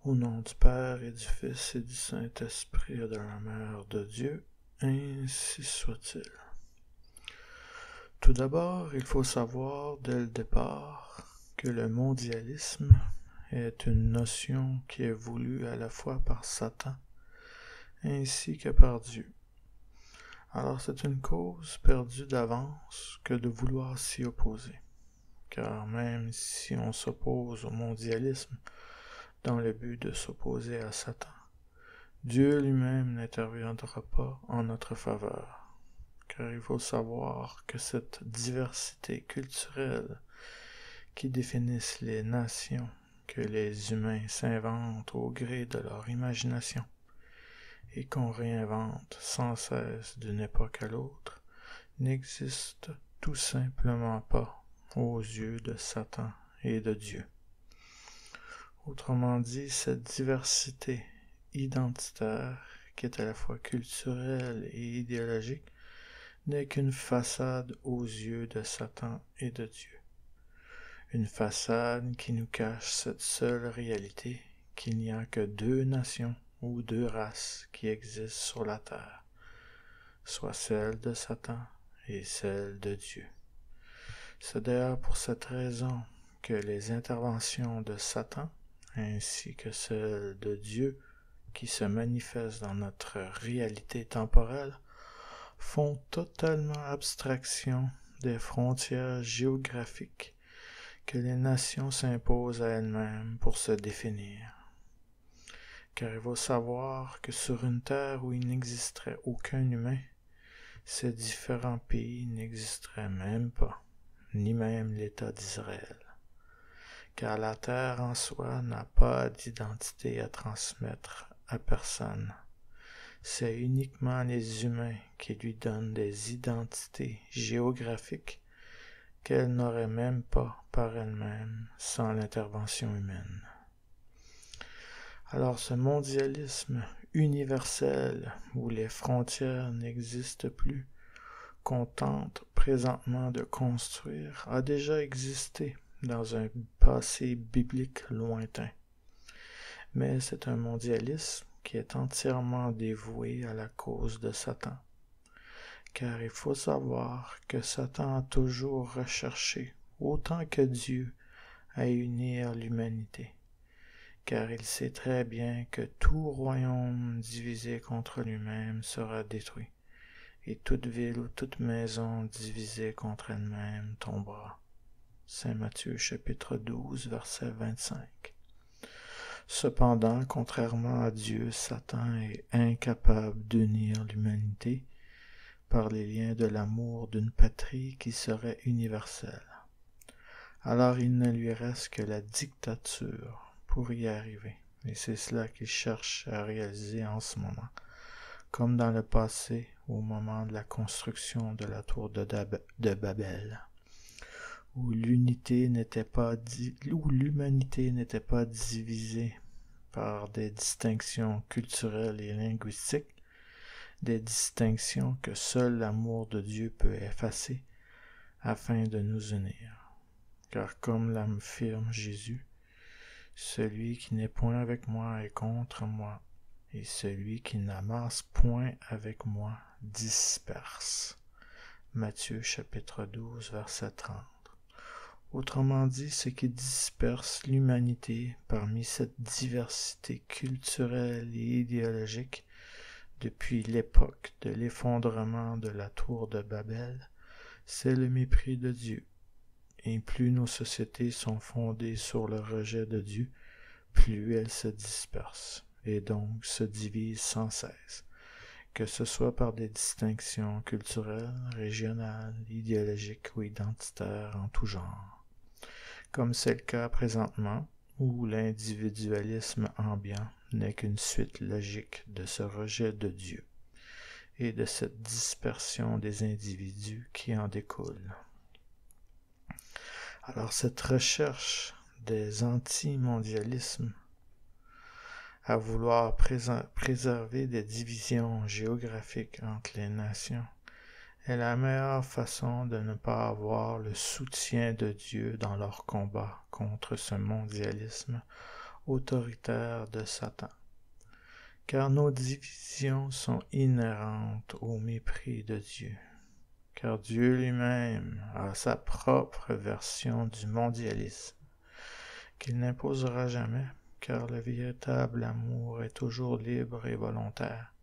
Au nom du Père et du Fils et du Saint-Esprit et de la Mère de Dieu, ainsi soit-il. Tout d'abord, il faut savoir dès le départ que le mondialisme est une notion qui est voulue à la fois par Satan ainsi que par Dieu. Alors c'est une cause perdue d'avance que de vouloir s'y opposer, car même si on s'oppose au mondialisme dans le but de s'opposer à Satan, Dieu lui-même n'interviendra pas en notre faveur, car il faut savoir que cette diversité culturelle qui définissent les nations que les humains s'inventent au gré de leur imagination et qu'on réinvente sans cesse d'une époque à l'autre, n'existe tout simplement pas aux yeux de Satan et de Dieu. Autrement dit, cette diversité identitaire, qui est à la fois culturelle et idéologique, n'est qu'une façade aux yeux de Satan et de Dieu. Une façade qui nous cache cette seule réalité, qu'il n'y a que deux nations ou deux races qui existent sur la terre, soit celle de Satan et celle de Dieu. C'est d'ailleurs pour cette raison que les interventions de Satan, ainsi que celles de Dieu qui se manifestent dans notre réalité temporelle, font totalement abstraction des frontières géographiques que les nations s'imposent à elles-mêmes pour se définir. Car il faut savoir que sur une terre où il n'existerait aucun humain, ces différents pays n'existeraient même pas, ni même l'État d'Israël. Car la terre en soi n'a pas d'identité à transmettre à personne. C'est uniquement les humains qui lui donnent des identités géographiques qu'elle n'aurait même pas par elle-même sans l'intervention humaine. Alors ce mondialisme universel où les frontières n'existent plus, qu'on tente présentement de construire, a déjà existé dans un passé biblique lointain. Mais c'est un mondialisme qui est entièrement dévoué à la cause de Satan. Car il faut savoir que Satan a toujours recherché, autant que Dieu, à unir l'humanité. Car il sait très bien que tout royaume divisé contre lui-même sera détruit, et toute ville ou toute maison divisée contre elle-même tombera. Saint Matthieu chapitre 12, verset 25. Cependant, contrairement à Dieu, Satan est incapable d'unir l'humanité par les liens de l'amour d'une patrie qui serait universelle. Alors il ne lui reste que la dictature pour y arriver, et c'est cela qu'il cherche à réaliser en ce moment, comme dans le passé au moment de la construction de la tour de Babel, où l'humanité n'était pas divisée par des distinctions culturelles et linguistiques, des distinctions que seul l'amour de Dieu peut effacer afin de nous unir. Car comme l'affirme Jésus, celui qui n'est point avec moi est contre moi, et celui qui n'amasse point avec moi disperse. Matthieu chapitre 12, verset 30. Autrement dit, ce qui disperse l'humanité parmi cette diversité culturelle et idéologique depuis l'époque de l'effondrement de la tour de Babel, c'est le mépris de Dieu. Et plus nos sociétés sont fondées sur le rejet de Dieu, plus elles se dispersent, et donc se divisent sans cesse, que ce soit par des distinctions culturelles, régionales, idéologiques ou identitaires en tout genre. Comme c'est le cas présentement, où l'individualisme ambiant n'est qu'une suite logique de ce rejet de Dieu et de cette dispersion des individus qui en découle. Alors cette recherche des anti-mondialismes à vouloir préserver des divisions géographiques entre les nations est la meilleure façon de ne pas avoir le soutien de Dieu dans leur combat contre ce mondialisme autoritaire de Satan. Car nos divisions sont inhérentes au mépris de Dieu. Car Dieu lui-même a sa propre version du mondialisme, qu'il n'imposera jamais, car le véritable amour est toujours libre et volontaire.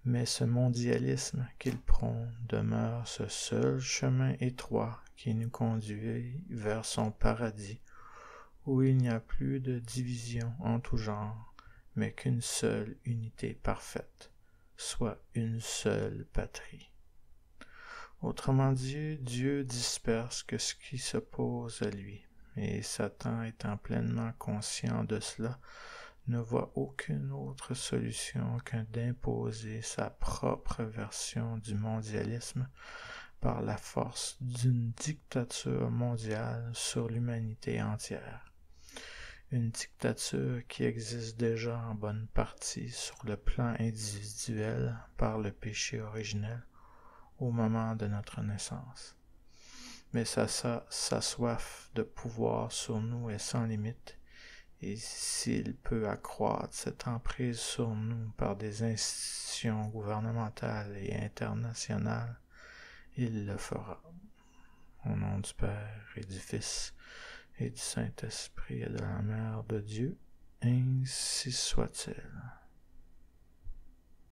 Mais ce mondialisme qu'il prône demeure ce seul chemin étroit qui nous conduit vers son paradis, où il n'y a plus de division en tout genre, mais qu'une seule unité parfaite, soit une seule patrie. Autrement dit, Dieu disperse que ce qui s'oppose à lui, et Satan, étant pleinement conscient de cela, ne voit aucune autre solution qu'un d'imposer sa propre version du mondialisme par la force d'une dictature mondiale sur l'humanité entière. Une dictature qui existe déjà en bonne partie sur le plan individuel par le péché originel au moment de notre naissance. Mais sa soif de pouvoir sur nous est sans limite, et s'il peut accroître cette emprise sur nous par des institutions gouvernementales et internationales, il le fera. Au nom du Père et du Fils et du Saint-Esprit et de la Mère de Dieu, ainsi soit-il.